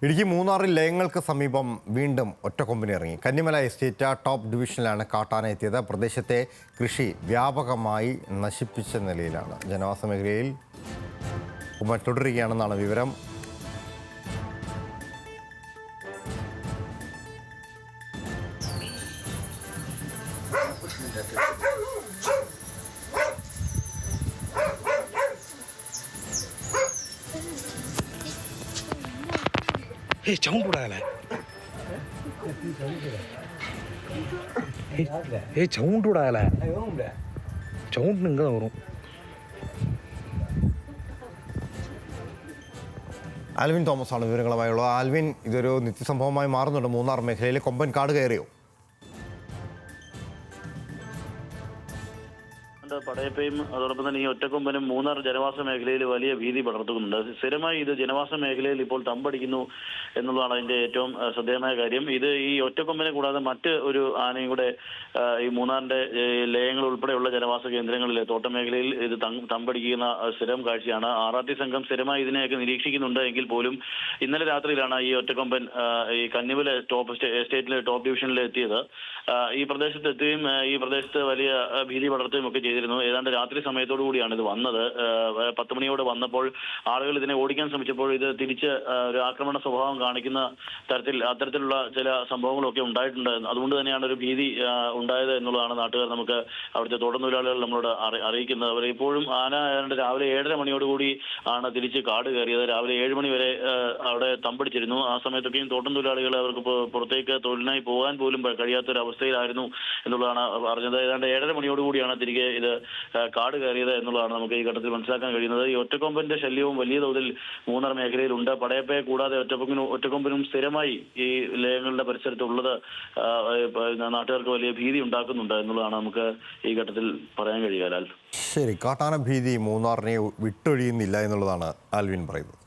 ഇടുക്കി മൂന്നാറിൽ ലയങ്ങൾക്ക് സമീപം വീണ്ടും ഒറ്റക്കൊമ്പിന് ഇറങ്ങി. കന്നിമല എസ്റ്റേറ്റ് ടോപ്പ് ഡിവിഷനിലാണ് കാട്ടാന എത്തിയത്. പ്രദേശത്തെ കൃഷി വ്യാപകമായി നശിപ്പിച്ച നിലയിലാണ്. ജനവാസ മേഖലയിൽ തുടരുകയാണെന്നാണ് വിവരം. ചൗണ്ട് ഉടാകല சவுண்ட் விடாகல சவுண்ட் இங்கே தான் வரும். ആൽവിൻ തോമസ് ആണ് വിവരങ്ങളുമായുള്ളത്. ആൽവിൻ, ഇതൊരു നിത്യസംഭവമായി മാറുന്നുണ്ട്. മൂന്നാർ മേഖലയിൽ കൊമ്പൻ കാട് കയറിയോ? പടയപ്പയും അതോടൊപ്പം തന്നെ ഈ ഒറ്റക്കൊമ്പനും മൂന്നാർ ജനവാസ മേഖലയിൽ വലിയ ഭീതി പടർത്തുന്നുണ്ട്. സ്ഥിരമായി ഇത് ജനവാസ മേഖലയിൽ ഇപ്പോൾ തമ്പടിക്കുന്നു എന്നുള്ളതാണ് അതിന്റെ ഏറ്റവും ശ്രദ്ധേയമായ കാര്യം. ഇത് ഈ ഒറ്റക്കൊമ്പനെ കൂടാതെ മറ്റ് ഒരു ആനയും കൂടെ ഈ മൂന്നാറിന്റെ ലയങ്ങൾ ഉൾപ്പെടെയുള്ള ജനവാസ കേന്ദ്രങ്ങളിലെ തോട്ടമേഖലയിൽ ഇത് തമ്പടിക്കുന്ന സ്ഥിരം കാഴ്ചയാണ്. RRT സംഘം സ്ഥിരമായി ഇതിനെയൊക്കെ നിരീക്ഷിക്കുന്നുണ്ട് എങ്കിൽ പോലും ഇന്നലെ രാത്രിയിലാണ് ഈ ഒറ്റക്കൊമ്പൻ ഈ കന്നിമല എസ്റ്റേറ്റിലെ ടോപ്പ് ഡിവിഷനിൽ എത്തിയത്. ഈ പ്രദേശത്ത് എത്തുകയും ഈ പ്രദേശത്ത് വലിയ ഭീതി പടർത്തുകയും ഒക്കെ ചെയ്തിരുന്നു. ഏതാണ്ട് രാത്രി സമയത്തോടു കൂടിയാണ് ഇത് വന്നത്. 10 മണിയോടെ വന്നപ്പോൾ ആളുകൾ ഇതിനെ ഓടിക്കാൻ ശ്രമിച്ചപ്പോൾ ഇത് തിരിച്ച് ഒരു ആക്രമണ സ്വഭാവം കാണിക്കുന്ന അത്തരത്തിലുള്ള ചില സംഭവങ്ങളൊക്കെ ഉണ്ടായിട്ടുണ്ട്. അതുകൊണ്ട് തന്നെയാണ് ഒരു ഭീതി ഉണ്ടായത് എന്നുള്ളതാണ് നാട്ടുകാർ നമുക്ക് അവിടുത്തെ തോട്ടത്തൊഴിലാളികൾ നമ്മളോട് അറിയിക്കുന്നത്. അവർ ഇപ്പോഴും ആന ഏതാണ്ട് രാവിലെ 7:30 മണിയോടുകൂടി ആണ് തിരിച്ച് കാട് കയറിയത്. രാവിലെ 7 മണി വരെ അവിടെ തമ്പടിച്ചിരുന്നു. ആ സമയത്തൊക്കെയും തോട്ടം തൊഴിലാളികൾ അവർക്ക് പുറത്തേക്ക് തൊഴിലിനായി പോകാൻ പോലും കഴിയാത്തൊരവസ്ഥയിലായിരുന്നു എന്നുള്ളതാണ് പറഞ്ഞത്. ഏതാണ്ട് 7:30 മണിയോടുകൂടിയാണ് തിരികെ ഇത് കാട് കയറിയത് എന്നുള്ളതാണ് നമുക്ക് ഈ ഘട്ടത്തിൽ മനസ്സിലാക്കാൻ കഴിയുന്നത്. ഈ ഒറ്റക്കൊമ്പന്റെ ശല്യവും വലിയ തോതിൽ മൂന്നാർ മേഖലയിലുണ്ട്. പടയപ്പയെ കൂടാതെ ഒറ്റക്കൊമ്പനും സ്ഥിരമായി ഈ ലയങ്ങളുടെ പരിസരത്തുള്ളത് നാട്ടുകാർക്ക് വലിയ ഭീതി ഉണ്ടാക്കുന്നുണ്ട് എന്നുള്ളതാണ് നമുക്ക് ഈ ഘട്ടത്തിൽ പറയാൻ കഴിയുക. ശരി, കാട്ടാന ഭീതി മൂന്നാറിനെ വിട്ടൊഴിയുന്നില്ല എന്നുള്ളതാണ് ആൽവിൻ പറയുന്നത്.